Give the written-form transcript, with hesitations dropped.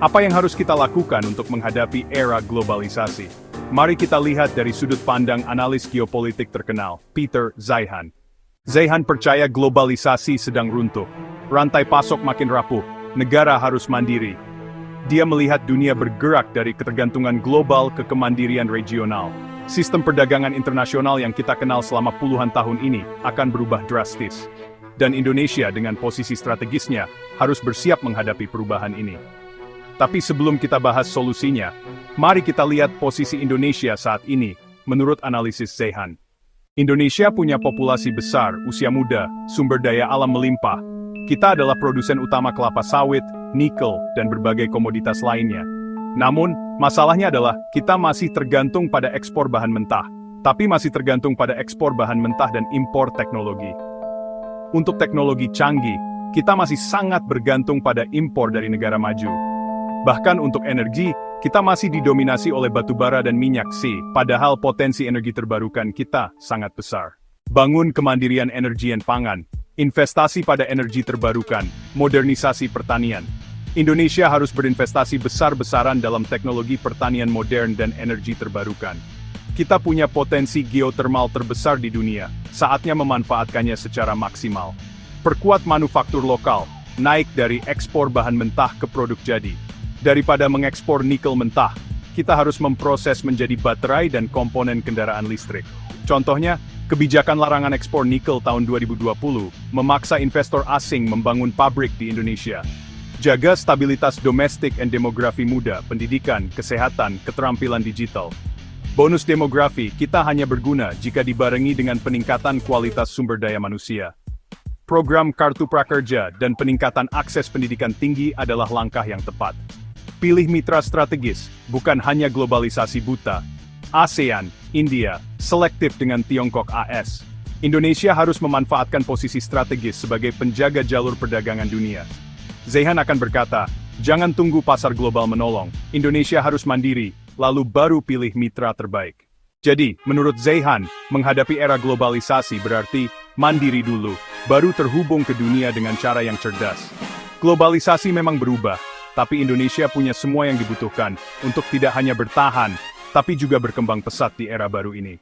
Apa yang harus kita lakukan untuk menghadapi era globalisasi? Mari kita lihat dari sudut pandang analis geopolitik terkenal, Peter Zeihan. Zeihan percaya globalisasi sedang runtuh. Rantai pasok makin rapuh, negara harus mandiri. Dia melihat dunia bergerak dari ketergantungan global ke kemandirian regional. Sistem perdagangan internasional yang kita kenal selama puluhan tahun ini akan berubah drastis. Dan Indonesia dengan posisi strategisnya harus bersiap menghadapi perubahan ini. Tapi sebelum kita bahas solusinya, mari kita lihat posisi Indonesia saat ini, menurut analisis Zeihan. Indonesia punya populasi besar, usia muda, sumber daya alam melimpah. Kita adalah produsen utama kelapa sawit, nikel, dan berbagai komoditas lainnya. Namun, masalahnya adalah kita masih tergantung pada ekspor bahan mentah, tapi masih tergantung pada ekspor bahan mentah dan impor teknologi. Untuk teknologi canggih, kita masih sangat bergantung pada impor dari negara maju. Bahkan untuk energi, kita masih didominasi oleh batu bara dan minyak sih, padahal potensi energi terbarukan kita sangat besar. Bangun kemandirian energi dan pangan, investasi pada energi terbarukan, modernisasi pertanian. Indonesia harus berinvestasi besar-besaran dalam teknologi pertanian modern dan energi terbarukan. Kita punya potensi geotermal terbesar di dunia, saatnya memanfaatkannya secara maksimal. Perkuat manufaktur lokal, naik dari ekspor bahan mentah ke produk jadi. Daripada mengekspor nikel mentah, kita harus memproses menjadi baterai dan komponen kendaraan listrik. Contohnya, kebijakan larangan ekspor nikel tahun 2020 memaksa investor asing membangun pabrik di Indonesia. Jaga stabilitas domestik dan demografi muda, pendidikan, kesehatan, keterampilan digital. Bonus demografi kita hanya berguna jika dibarengi dengan peningkatan kualitas sumber daya manusia. Program Kartu Prakerja dan peningkatan akses pendidikan tinggi adalah langkah yang tepat. Pilih mitra strategis, bukan hanya globalisasi buta. ASEAN, India, selektif dengan Tiongkok AS. Indonesia harus memanfaatkan posisi strategis sebagai penjaga jalur perdagangan dunia. Zeihan akan berkata, jangan tunggu pasar global menolong, Indonesia harus mandiri, lalu baru pilih mitra terbaik. Jadi, menurut Zeihan, menghadapi era globalisasi berarti mandiri dulu, baru terhubung ke dunia dengan cara yang cerdas. Globalisasi memang berubah, tapi Indonesia punya semua yang dibutuhkan untuk tidak hanya bertahan, tapi juga berkembang pesat di era baru ini.